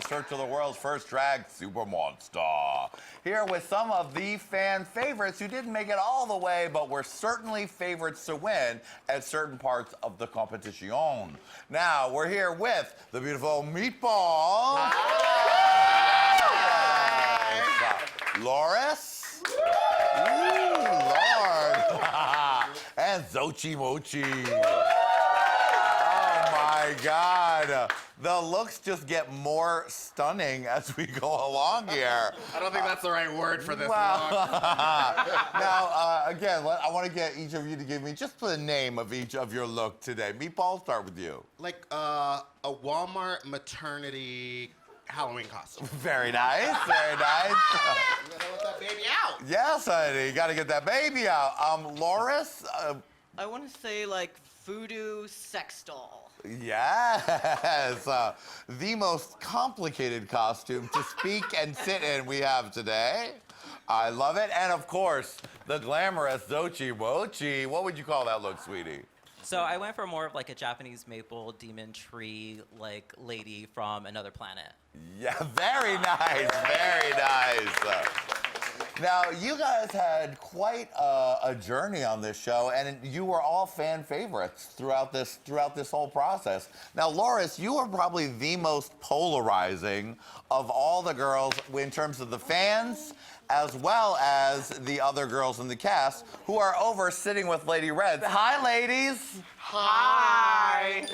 search of the world's first drag supermonster. Here with some of the fan favorites who didn't make it all the way, but were certainly favorites to win at certain parts of the competition. Now, we're here with the beautiful Meatball. Hi. Loris. Ooh, Lord. And Zochi Mochi. Oh my God. The looks just get more stunning as we go along here. I don't think that's the right word for this look. Now, again, I want to get each of you to give me just the name of each of your look today. Meatball, start with you. Like a Walmart maternity Halloween costume. Very nice, very nice. You gotta let that baby out. Yes, honey, you got to get that baby out. Loris? I want to say like voodoo sex doll. Yes, the most complicated costume to speak and sit in we have today. I love it. And of course, the glamorous Zochi Mochi. What would you call that look, sweetie? So I went for more of like a Japanese maple demon tree like lady from another planet. Yeah, very nice, very nice. Now, you guys had quite a journey on this show, and you were all fan favorites throughout this whole process. Now, Loris, you were probably the most polarizing of all the girls in terms of the fans, as well as the other girls in the cast, who are over sitting with Lady Red. Hi, ladies. Hi.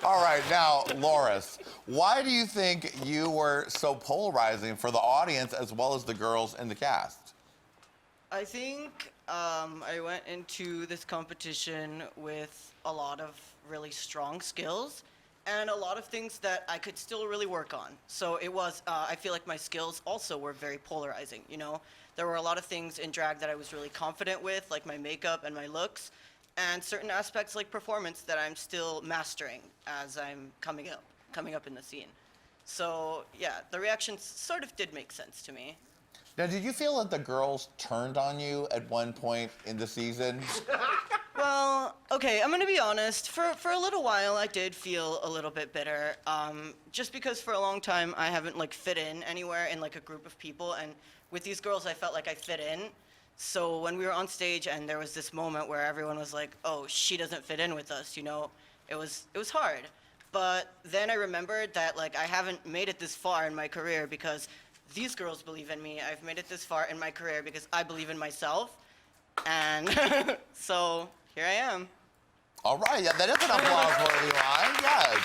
All right, now, Loris, why do you think you were so polarizing for the audience as well as the girls in the cast? I think I went into this competition with a lot of really strong skills and a lot of things that I could still really work on. So it was, I feel like my skills also were very polarizing, you know? There were a lot of things in drag that I was really confident with, like my makeup and my looks, and certain aspects like performance that I'm still mastering as I'm coming up in the scene. So yeah, the reactions sort of did make sense to me. Now, did you feel that the girls turned on you at one point in the season? Well, okay, I'm gonna be honest. For a little while, I did feel a little bit bitter, just because for a long time I haven't like fit in anywhere in like a group of people, and with these girls I felt like I fit in. So when we were on stage and there was this moment where everyone was like, "Oh, she doesn't fit in with us," you know, it was hard. But then I remembered that like I haven't made it this far in my career because these girls believe in me. I've made it this far in my career because I believe in myself, and so here I am. All right, yeah, that is an applause-worthy line, yes.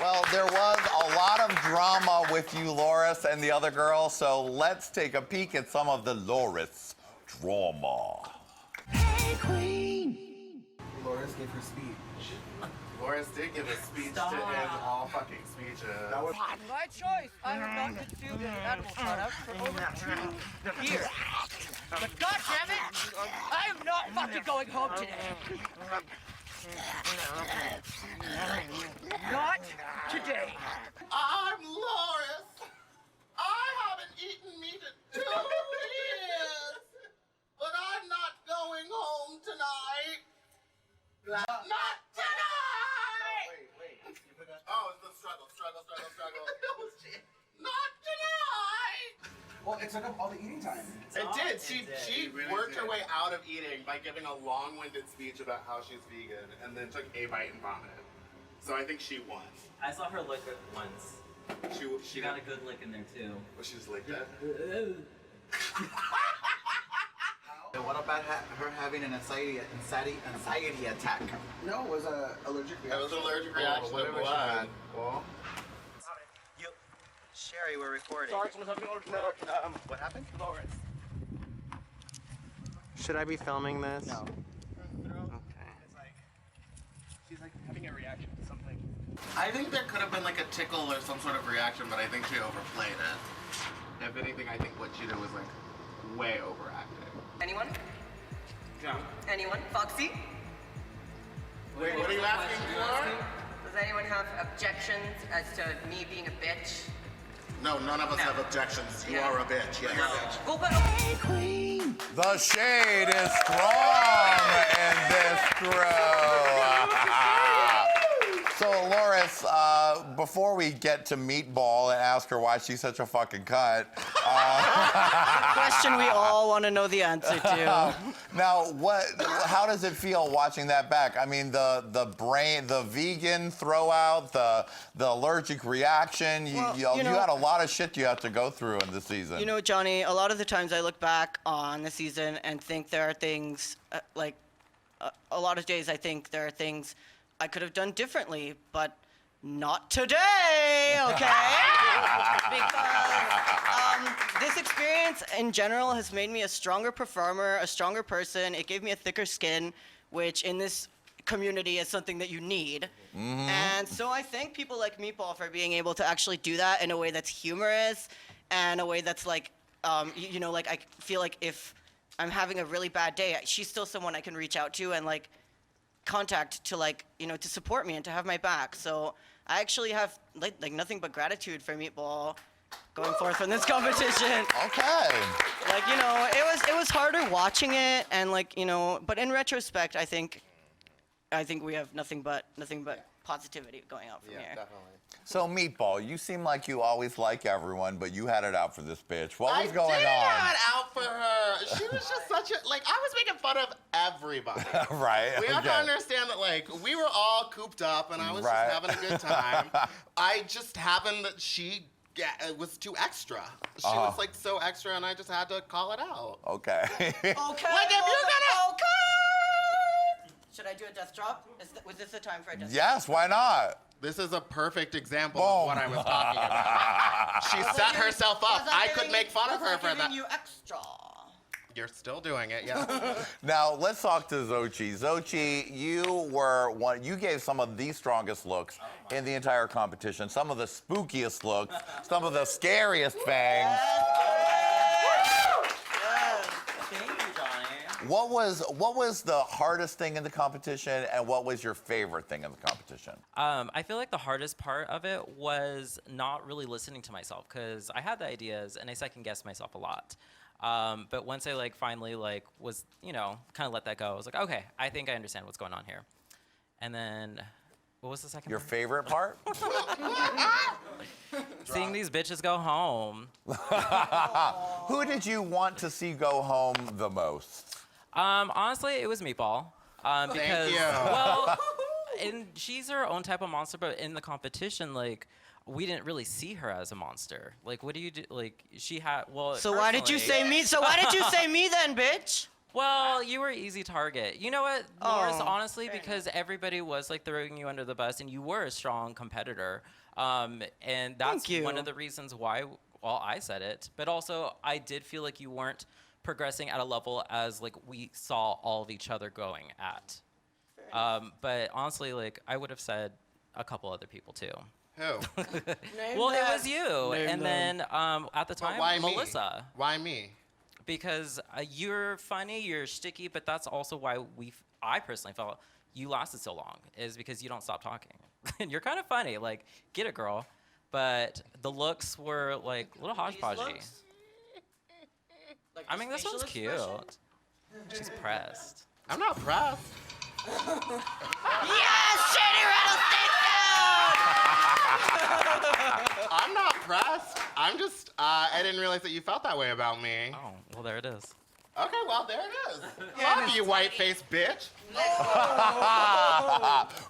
Well, there was a lot of drama with you, Loris, and the other girls, so let's take a peek at some of the Loris drama. Hey Qween! Loris gave her speech. Loris did give a speech to end all fucking speeches. That was My choice. I have not consumed any animal products for over 2 years. But goddammit, I am not fucking going home today. Not today. I'm Loris. I haven't eaten meat in 2 years. But I'm not going home tonight. Not tonight! wait. Oh, it's the struggle. Not tonight! Well, it took up all the eating time. It did. She worked her way out of eating by giving a long-winded speech about how she's vegan and then took a bite and vomited. So I think she won. I saw her lick it once. She got a good lick in there too. Well, she just licked it. What about her having an anxiety attack? No, it was an allergic It reaction. was an allergic reaction to whatever she blood. had. Well, Sherry, we're recording. What happened? Should I be filming this? No. Okay. She's like having a reaction to something. I think there could have been like a tickle or some sort of reaction, but I think she overplayed it. If anything, I think what she did was like way overacting. Anyone? Yeah. Anyone? Foxy? Wait, what are you asking for? Does anyone have objections as to me being a bitch? No, none of us have objections. You are a bitch. Yeah, you're a bitch. Go, but Hey Qween! The shade is strong in this crew. So, Loris, Chris, before we get to Meatball and ask her why she's such a fucking cunt, Question we all want to know the answer to. now how does it feel watching that back? I mean, the vegan throwout, the allergic reaction, you had a lot of shit you have to go through in the season. You know, Johnny, a lot of the times I look back on the season and think there are things, a lot of days I think there are things I could have done differently, but not today, okay? Because this experience in general has made me a stronger performer, a stronger person. It gave me a thicker skin, which in this community is something that you need. And so I thank people like Meatball for being able to actually do that in a way that's humorous and a way that's like, I feel like if I'm having a really bad day, she's still someone I can reach out to and like contact to to support me and to have my back. So I actually have like nothing but gratitude for Meatball going forth in this competition. Okay. It was harder watching it and but in retrospect, I think we have nothing but positivity going out from here. Definitely. So, Meatball, you seem like you always like everyone, but you had it out for this bitch. What was going I did on? have it out for her. She was just such a, I was making fun of everybody. Right. We have to understand that, we were all cooped up, and I was just having a good time. I just happened that she was too extra. She was, so extra, and I just had to call it out. Okay. Okay. If you're gonna... Okay. Should I do a death drop? Was this the time for a death drop? Yes, why not? This is a perfect example of what I was talking about. She set herself up. I could make fun of her for that. You extra. You're still doing it, yeah. Now, let's talk to Xochitl. Xochitl, you gave some of the strongest looks in the entire competition, some of the spookiest looks, some of the scariest fangs. Thank you, Johnny. What was the hardest thing in the competition, and what was your favorite thing in the competition? I feel like the hardest part of it was not really listening to myself, because I had the ideas and I second-guessed myself a lot. But once I finally was, kind of let that go, I was like, okay, I think I understand what's going on here. And then, what was the second Your part? favorite part? Seeing these bitches go home. Who did you want to see go home the most? Honestly, it was Meatball. Because, Thank you. well, and she's her own type of monster, but in the competition, we didn't really see her as a monster. What do you do? She had, well, So why did you say me? So why did you say me then, bitch? Well, you were easy target. You know what, Loris, Oh, honestly, because everybody was throwing you under the bus, and you were a strong competitor. And that's one of the reasons why, well, I said it, but also I did feel like you weren't progressing at a level as we saw all of each other going at. But honestly, I would have said a couple other people too. Who? Well, it was you, and then at the time, Why me? Melissa. Why me? Because you're funny, you're sticky, but that's also why I personally felt you lasted so long, is because you don't stop talking. And you're kind of funny, get it, girl. But the looks were a little hodgepodgey. I mean, this one's cute. She's pressed. I'm not pressed. Yes, Shady Rattlesnake down! I'm not pressed. I'm just, I didn't realize that you felt that way about me. Oh, well, there it is. Okay, well, there it is. Love you, white-faced bitch.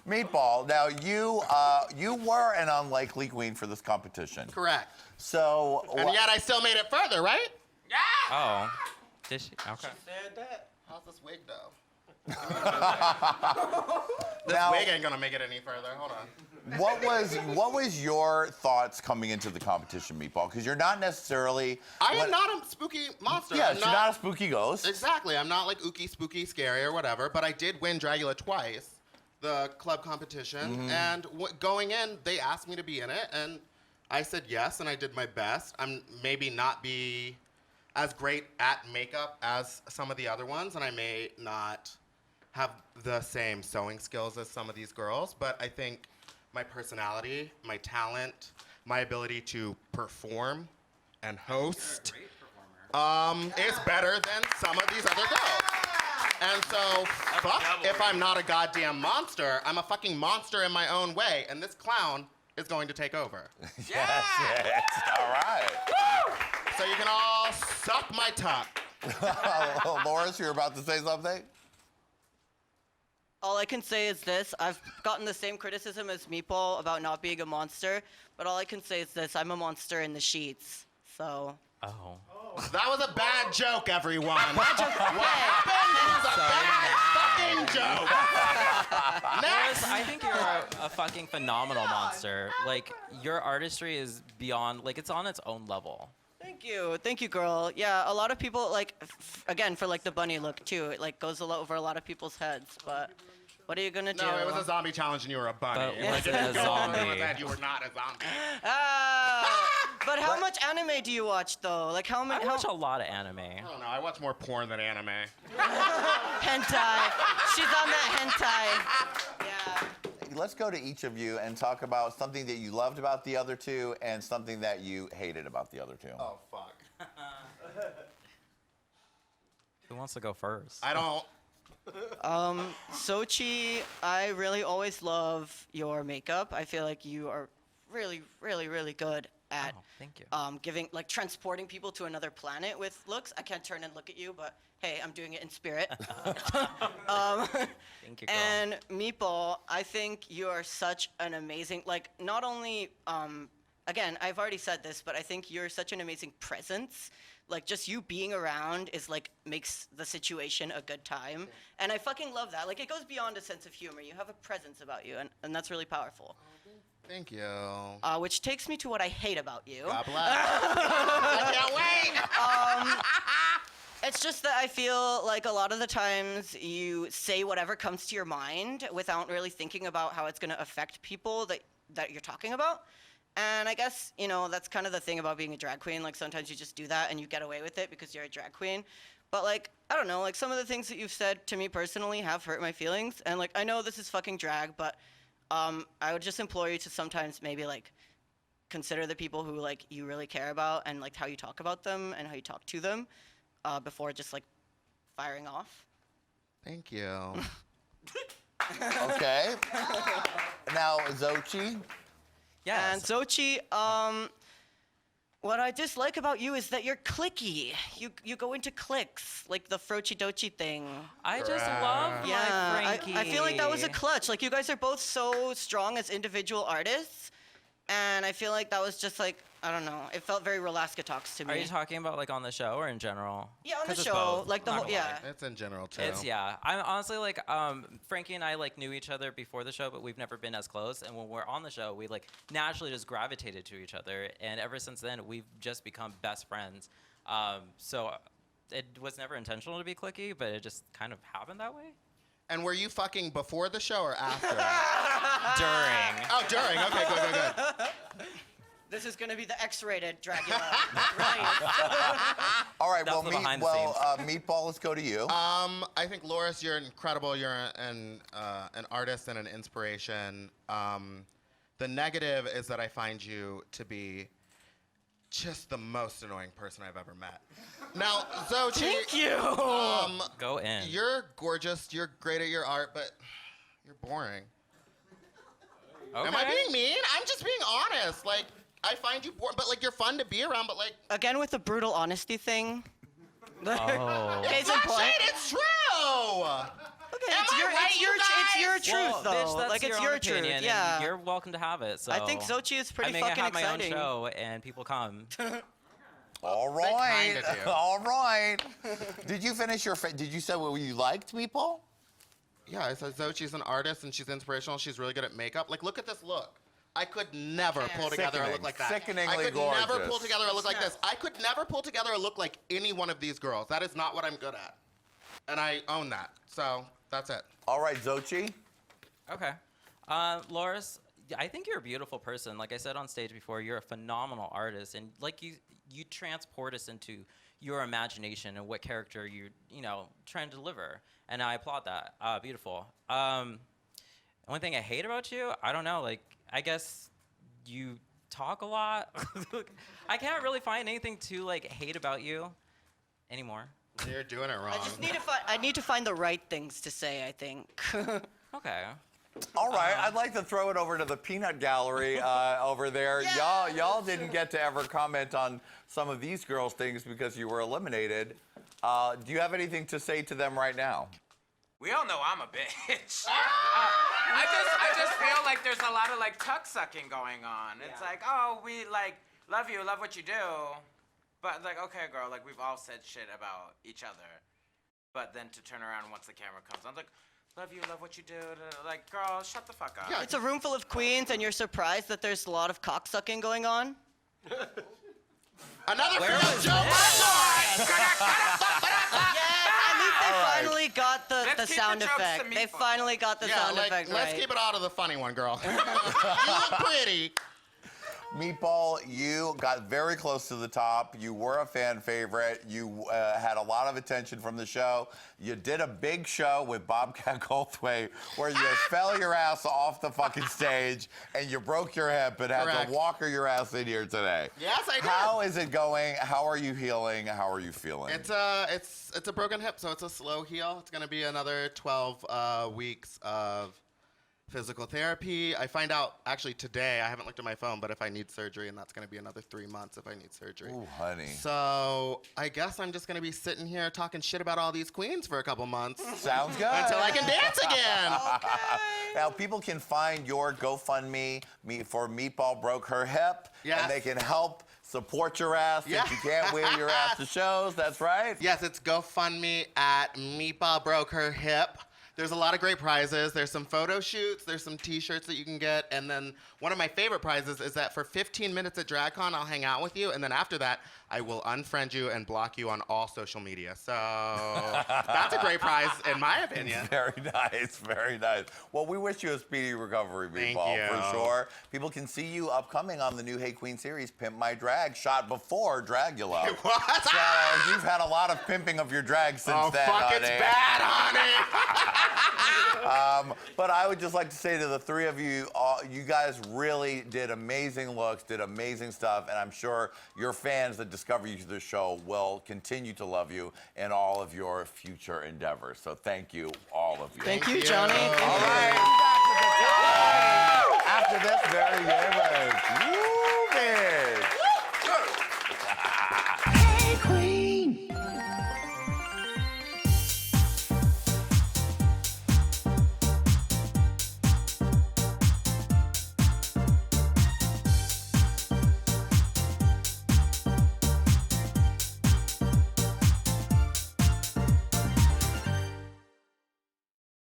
Meatball, now you were an unlikely queen for this competition. Correct. So, And yet I still made it further, right? Oh. Did she? Okay. How's this wig, though? this This wig ain't gonna make it any further. Hold on. what was your thoughts coming into the competition, Meatball? Because you're not necessarily. I am not a spooky monster. Yeah, I'm you're not a spooky ghost. Exactly. I'm not ooky, spooky, scary, or whatever. But I did win Dragula twice, the club competition. And going in, they asked me to be in it, and I said yes, and I did my best. I'm maybe not be as great at makeup as some of the other ones, and I may not have the same sewing skills as some of these girls, but I think my personality, my talent, my ability to perform and host is better than some of these other girls. And so, fuck if I'm not a goddamn monster. I'm a fucking monster in my own way, and this clown is going to take over. Yes. All right. So you can all suck my tuck. Loris, you're about to say something? All I can say is this. I've gotten the same criticism as Meatball about not being a monster, but all I can say is this. I'm a monster in the sheets. So. Oh. That was a bad joke, everyone. What happened was a bad fucking joke. Loris, I think you're a fucking phenomenal monster. Like, your artistry is beyond, like, it's on its own level. Thank you, girl. Yeah, a lot of people, like, again, for, like, the bunny look, too, it, like, goes over a lot of people's heads, but what are you gonna do? No, it was a zombie challenge and you were a bunny. But was it a zombie? You were not a zombie. But how much anime do you watch, though? Like, how many? I watch a lot of anime. I don't know, I watch more porn than anime. Hentai. She's on that hentai. Yeah. Let's go to each of you and talk about something that you loved about the other two and something that you hated about the other two. Oh, fuck. Who wants to go first? I don't. Sochi, I really always love your makeup. I feel like you are really, really, really good at thank you. giving, like, transporting people to another planet with looks. I can't turn and look at you, but hey, I'm doing it in spirit. Thank you, girl. And Meatball, I think you are such an amazing, like, not only, again, I've already said this, but I think you're such an amazing presence. Like, just you being around is, like, makes the situation a good time. And I fucking love that. Like, it goes beyond a sense of humor. You have a presence about you, and that's really powerful. Thank you. Which takes me to what I hate about you. God bless. I can't wait. It's just that I feel like a lot of the times you say whatever comes to your mind without really thinking about how it's going to affect people that you're talking about. And I guess, you know, that's kind of the thing about being a drag queen. Like, sometimes you just do that and you get away with it because you're a drag queen. But, like, I don't know, like, some of the things that you've said to me personally have hurt my feelings. And, like, I know this is fucking drag, but I would just implore you to sometimes maybe, like, consider the people who, like, you really care about and, like, how you talk about them and how you talk to them before just, like, firing off. Thank you. Okay. Now, Xochi. Yes. And Xochi, what I dislike about you is that you're cliquey. You go into cliques, like the Frochi Dochi thing. I just love my Frankie. I feel like that was a clutch. Like, you guys are both so strong as individual artists, and I feel like that was just like, I don't know. It felt very Rolaska Talks to me. Are you talking about, like, on the show or in general? Yeah, on the 'Cause it's show. both. Like, the Not whole, gonna lie. yeah. It's in general, too. It's, yeah. I'm honestly, like, Frankie and I, like, knew each other before the show, but we've never been as close. And when we're on the show, we, like, naturally just gravitated to each other. And ever since then, we've just become best friends. So it was never intentional to be cliquey, but it just kind of happened that way. And were you fucking before the show or after? During. Oh, during. Okay, good. This is going to be the X-rated Dragula. Right. All right, That's well, the behind the scenes. Meatball, let's go to you. I think, Loris, you're incredible. You're an artist and an inspiration. The negative is that I find you to be just the most annoying person I've ever met. Now, Xochi, Thank you. Go in. You're gorgeous. You're great at your art, but you're boring. Okay. Am I being mean? I'm just being honest. Like, I find you boring, but, like, you're fun to be around, but, like... Again with the brutal honesty thing. Oh. Case in It's not point. shade, it's true! Okay, Am I right, it's you your guys? truth, Well, though. bitch, that's like, it's your your own truth. opinion, Yeah. and you're welcome to have it. So I think Xochi is pretty I fucking have my exciting. own show, and people come. All right. kinda do. All right. Did you finish your? Did you say what you liked, Meatball? Yeah, I said Xochi's an artist and she's inspirational. She's really good at makeup. Like, look at this look. I could never pull together a look like that. Sickeningly I could gorgeous. never pull together a look like this. I could never pull together a look like any one of these girls. That is not what I'm good at. And I own that. So, that's it. All right, Xochi. Okay. Loris, I think you're a beautiful person. Like I said on stage before, you're a phenomenal artist, and like you transport us into your imagination and what character you're, trying to deliver. And I applaud that. Beautiful. One thing I hate about you, I don't know, like, I guess you talk a lot. I can't really find anything to, like, hate about you anymore. You're doing it wrong. I need to find the right things to say, I think. Okay. All right, I'd like to throw it over to the peanut gallery over there. Y'all didn't get to ever comment on some of these girls' things because you were eliminated. Do you have anything to say to them right now? We all know I'm a bitch. I just feel like there's a lot of like tuck sucking going on. It's like, oh, we like love you, love what you do, but like, okay, girl, like we've all said shit about each other, but then to turn around once the camera comes on, like, love you, love what you do, like, girl, shut the fuck up. Yeah. It's a room full of queens, and you're surprised that there's a lot of cocksucking going on? Another failed joke. Yes, at least they finally got the sound effect. They finally got the sound effect right. Let's keep it out of the funny one, girl. You look pretty. Meatball, you got very close to the top. You were a fan favorite. You had a lot of attention from the show. You did a big show with Bobcat Goldthwait where you fell your ass off the fucking stage and you broke your hip and had to walker your ass in here today. Yes, I did. How is it going? How are you healing? How are you feeling? It's a broken hip, so it's a slow heal. It's gonna be another 12 weeks of physical therapy. I find out actually today, I haven't looked at my phone, but if I need surgery, and that's gonna be another 3 months if I need surgery. Ooh, honey. So I guess I'm just gonna be sitting here talking shit about all these queens for a couple months. Sounds good. Until I can dance again. Okay. Now, people can find your GoFundMe for Meatball Broke Her Hip, and they can help support your ass if you can't wear your ass to shows. That's right. Yes, it's GoFundMe at Meatball Broke Her Hip. There's a lot of great prizes. There's some photo shoots. There's some T-shirts that you can get. And then one of my favorite prizes is that for 15 minutes at DragCon, I'll hang out with you. And then after that, I will unfriend you and block you on all social media. So that's a great prize, in my opinion. Very nice. Very nice. Well, we wish you a speedy recovery, Meatball, for sure. People can see you upcoming on the new Hey Qween series, Pimp My Drag, shot before Dragula. What? So you've had a lot of pimping of your drag since then, fuck, honey. it's bad, honey. But I would just like to say to the three of you, you guys really did amazing looks, did amazing stuff, and I'm sure your fans that discover you through the show will continue to love you in all of your future endeavors. So thank you, all of you. Thank you, Johnny. All right.